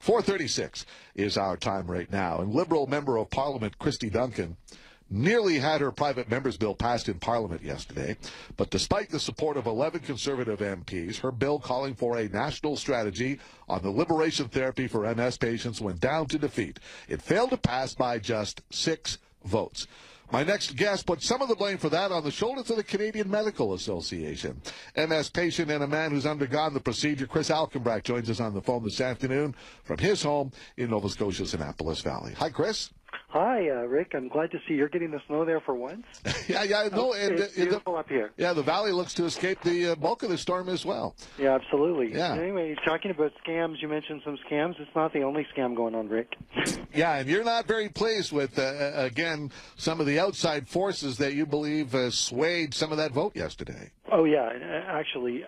4:36 is our time right now. And Liberal Member of Parliament Kirsty Duncan nearly had her private member's bill passed in Parliament yesterday. But despite the support of 11 Conservative MPs, her bill calling for a national strategy on the liberation therapy for MS patients went down to defeat. It failed to pass by just 6 votes. My next guest put some of the blame for that on the shoulders of the Canadian Medical Association. MS patient and a man who's undergone the procedure, Chris Alkenbrack, joins us on the phone this afternoon from his home in Nova Scotia's Annapolis Valley. Hi, Chris. Hi, Rick. I'm glad to see you're getting the snow there for once. yeah, no, it's beautiful up here. Yeah, the valley looks to escape the bulk of the storm as well. Yeah, absolutely. Yeah. Anyway, talking about scams, you mentioned some scams. It's not the only scam going on, Rick. Yeah, and you're not very pleased with, again, some of the outside forces that you believe swayed some of that vote yesterday. Oh, yeah. Actually,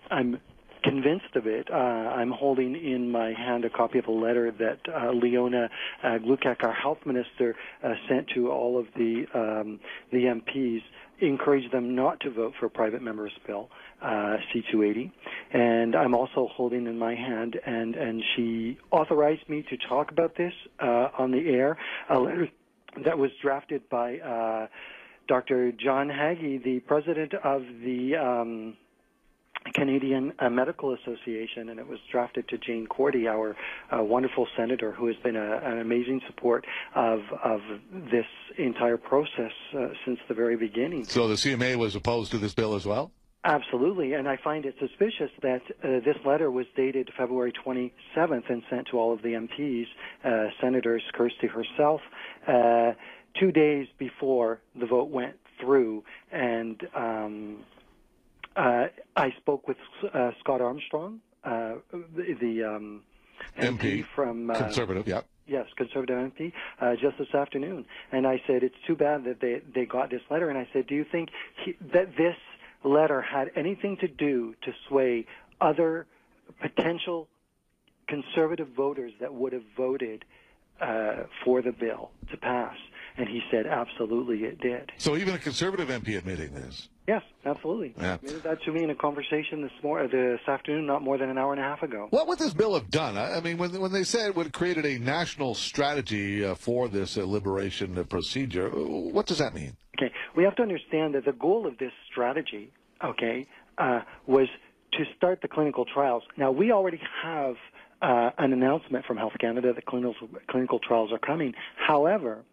I'm convinced of it. I'm holding in my hand a copy of a letter that Leona Glukak, our health minister, sent to all of the MPs, encouraged them not to vote for a private member's bill, C-280. And I'm also holding in my hand, and she authorized me to talk about this on the air, a letter that was drafted by Dr. John Haggie, the president of the Canadian Medical Association, and it was drafted to Jane Cordy, our wonderful senator, who has been an amazing support of this entire process since the very beginning. So the CMA was opposed to this bill as well? Absolutely, and I find it suspicious that this letter was dated February 27th and sent to all of the MPs, Senators, Kirsty herself, 2 days before the vote went through, and I spoke with Scott Armstrong, the MP from Conservative, yeah. Yes, Conservative MP, just this afternoon. And I said, it's too bad that they got this letter. And I said, do you think that this letter had anything to do to sway other potential Conservative voters that would have voted for the bill to pass? And he said, absolutely, it did. So even a Conservative MP admitting this? Yes, absolutely. Yeah. That to me in a conversation this afternoon, not more than an hour and a half ago. What would this bill have done? I mean, when they said it would have created a national strategy for this liberation procedure, what does that mean? Okay, we have to understand that the goal of this strategy, was to start the clinical trials. Now, we already have an announcement from Health Canada that clinical trials are coming. However,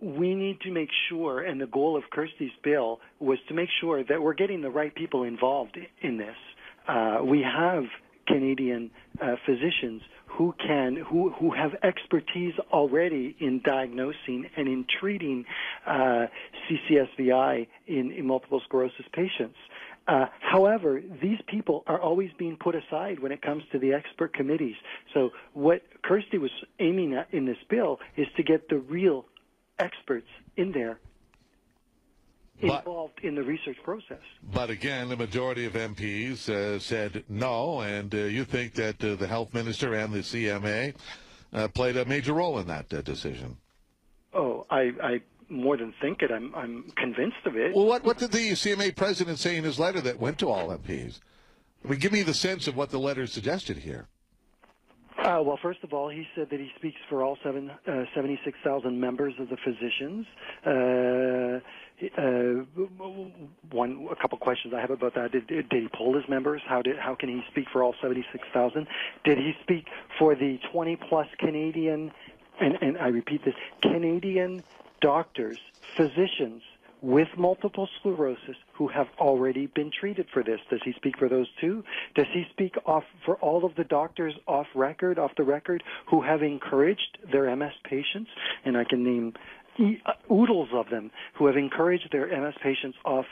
we need to make sure, and the goal of Kirsty's bill was to make sure that we're getting the right people involved in this. We have Canadian physicians who have expertise already in diagnosing and in treating CCSVI in multiple sclerosis patients. However, these people are always being put aside when it comes to the expert committees. So what Kirsty was aiming at in this bill is to get the real experts in there involved in the research process. But again, the majority of MPs said no, and you think that the health minister and the CMA played a major role in that decision? Oh, I more than think it. I'm convinced of it. Well, what did the CMA president say in his letter that went to all MPs? I mean, give me the sense of what the letter suggested here. Well, first of all, he said that he speaks for all 76,000 members of the physicians. A couple questions I have about that. Did he poll his members? How can he speak for all 76,000? Did he speak for the 20-plus Canadian, and I repeat this, Canadian doctors, physicians with multiple sclerosis who have already been treated for this? Does he speak for those too? Does he speak for all of the doctors off the record, who have encouraged their MS patients? And I can name oodles of them who have encouraged their MS patients off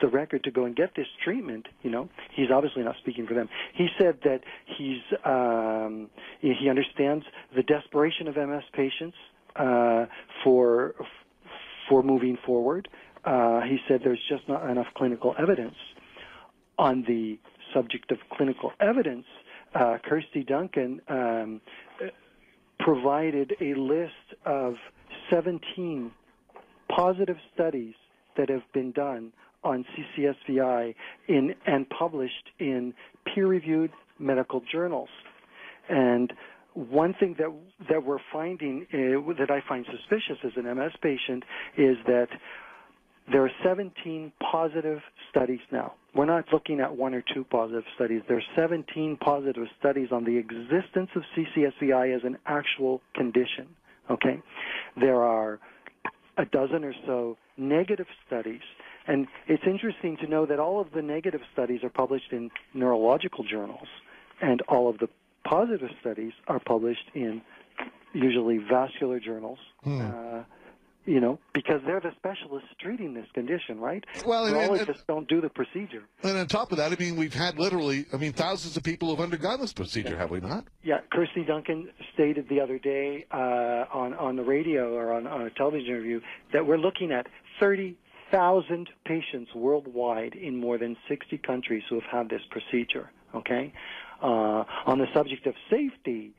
the record to go and get this treatment. He's obviously not speaking for them. He said that he understands the desperation of MS patients for moving forward. He said there's just not enough clinical evidence. On the subject of clinical evidence, Kirsty Duncan provided a list of 17 positive studies that have been done on CCSVI and published in peer-reviewed medical journals. And one thing that we're finding that I find suspicious as an MS patient is that there are 17 positive studies now. We're not looking at one or two positive studies. There are 17 positive studies on the existence of CCSVI as an actual condition. Okay? There are a dozen or so negative studies. And it's interesting to know that all of the negative studies are published in neurological journals, and all of the positive studies are published in usually vascular journals. Because they're the specialists treating this condition, right? Well, neurologists don't do the procedure. And on top of that, we've had thousands of people who've undergone this procedure, have we not? Yeah, Kirsty Duncan stated the other day on the radio or on a television interview that we're looking at 30,000 patients worldwide in more than 60 countries who have had this procedure, okay? On the subject of safety,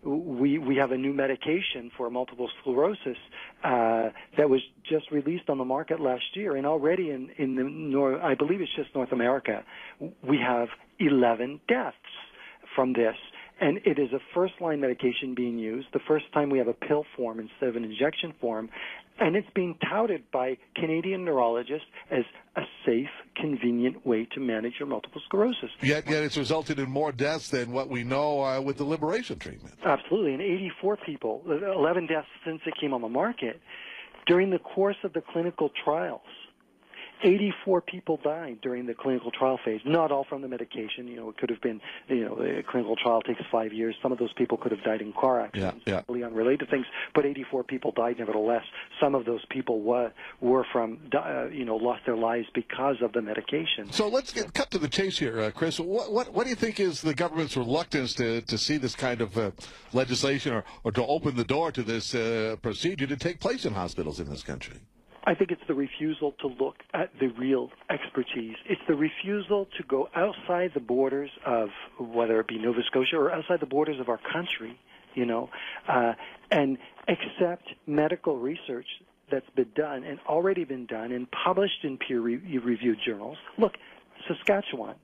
we have a new medication for multiple sclerosis that was just released on the market last year, and already in I believe it's just North America, we have 11 deaths from this. And it is a first-line medication being used. The first time we have a pill form instead of an injection form. And it's being touted by Canadian neurologists as a safe, convenient way to manage your multiple sclerosis. Yet it's resulted in more deaths than what we know with the Liberation treatment. Absolutely. And 84 people, 11 deaths since it came on the market. During the course of the clinical trials, 84 people died during the clinical trial phase, not all from the medication. It could have been, the clinical trial takes 5 years. Some of those people could have died in car accidents, totally unrelated things, but 84 people died nevertheless. Some of those people were from, lost their lives because of the medication. So let's cut to the chase here, Chris. What do you think is the government's reluctance to see this kind of legislation or to open the door to this procedure to take place in hospitals in this country? I think it's the refusal to look at the real expertise. It's the refusal to go outside the borders of, whether it be Nova Scotia or outside the borders of our country, and accept medical research that's been done and already been done and published in peer-reviewed journals. Look, Saskatchewan,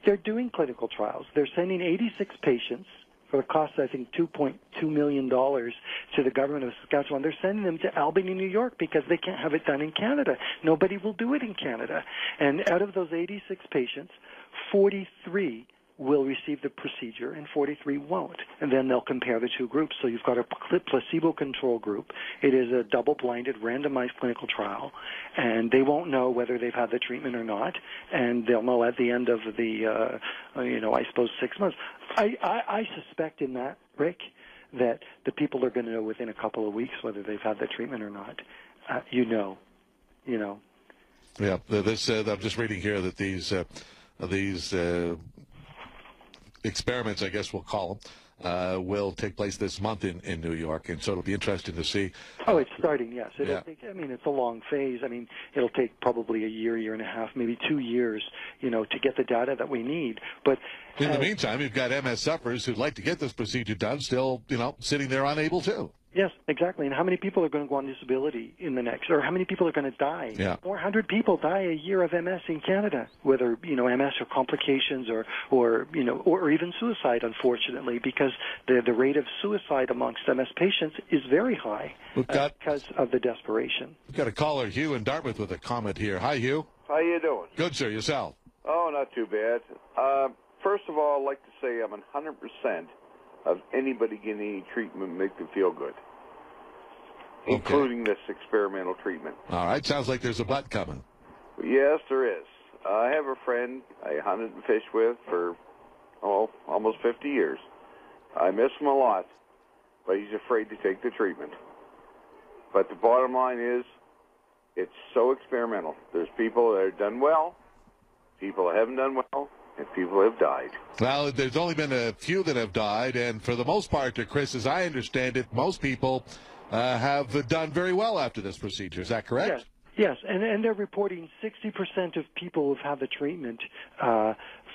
they're doing clinical trials. They're sending 86 patients for the cost, I think, $2.2 million to the government of Saskatchewan. They're sending them to Albany, New York, because they can't have it done in Canada. Nobody will do it in Canada. And out of those 86 patients, 43 will receive the procedure and 43 won't. And then they'll compare the two groups. So you've got a placebo control group. It is a double-blinded, randomized clinical trial, and they won't know whether they've had the treatment or not, and they'll know at the end of the, I suppose 6 months. I suspect in that, Rick, that the people are going to know within a couple of weeks whether they've had the treatment or not. Yeah, I'm just reading here that these experiments, I guess we'll call them, will take place this month in New York, and so it'll be interesting to see. Oh, it's starting, yes. It's a long phase. It'll take probably a year and a half, maybe 2 years, to get the data that we need. But in the meantime, you've got MS sufferers who'd like to get this procedure done, still, sitting there unable to. Yes, exactly. And how many people are going to go on disability in the next, or how many people are going to die? Yeah. 400 people die a year of MS in Canada, whether, MS or complications or even suicide, unfortunately, because the rate of suicide amongst MS patients is very high because of the desperation. We've got a caller, Hugh in Dartmouth, with a comment here. Hi, Hugh. How you doing? Good, sir. Yourself? Oh, not too bad. First of all, I'd like to say I'm 100% of anybody getting any treatment make them feel good, including this experimental treatment. All right. Sounds like there's a butt coming. Yes, there is. I have a friend I hunted and fished with for, almost 50 years. I miss him a lot, but he's afraid to take the treatment. But the bottom line is, it's so experimental. There's people that have done well, people that haven't done well, and people have died. Well, there's only been a few that have died, and for the most part, Chris, as I understand it, most people have done very well after this procedure. Is that correct? Yes, and they're reporting 60% of people who've had the treatment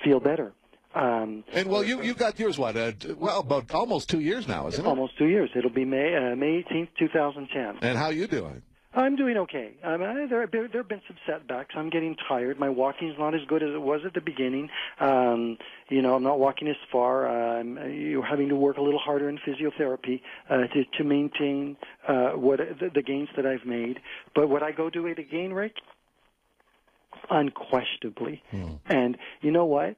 feel better. And you got yours about almost 2 years now, isn't it? Almost 2 years. It'll be May 18th, 2010. And how are you doing? I'm doing okay. There have been some setbacks. I'm getting tired. My walking is not as good as it was at the beginning. I'm not walking as far. You're having to work a little harder in physiotherapy to maintain the gains that I've made. But would I go do it again, Rick? Unquestionably. And you know what?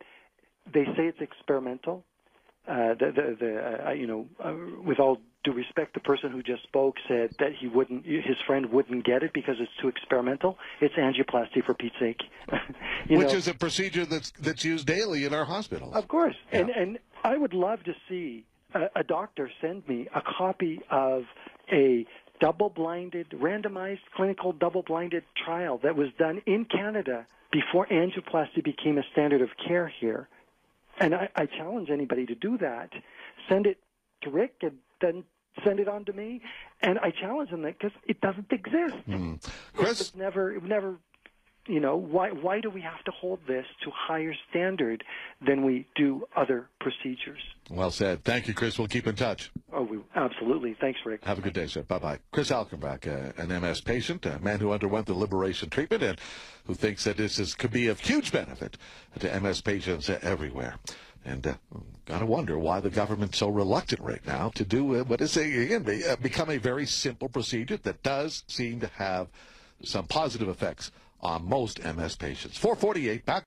They say it's experimental. With all due respect, the person who just spoke said that his friend wouldn't get it because it's too experimental. It's angioplasty, for Pete's sake. Which is a procedure that's used daily in our hospitals. Of course. Yeah. And I would love to see a doctor send me a copy of a double-blinded, randomized, clinical double-blinded trial that was done in Canada before angioplasty became a standard of care here. And I challenge anybody to do that. Send it to Rick and then send it on to me. And I challenge them that because it doesn't exist. Chris? It's never, why do we have to hold this to higher standard than we do other procedures? Well said. Thank you, Chris. We'll keep in touch. Oh, absolutely. Thanks, Rick. Have a good day, sir. Bye-bye. Chris Alkenbrack, an MS patient, a man who underwent the liberation treatment and who thinks that could be of huge benefit to MS patients everywhere. And got to wonder why the government's so reluctant right now to do become a very simple procedure that does seem to have some positive effects on most MS patients. 4:48, back.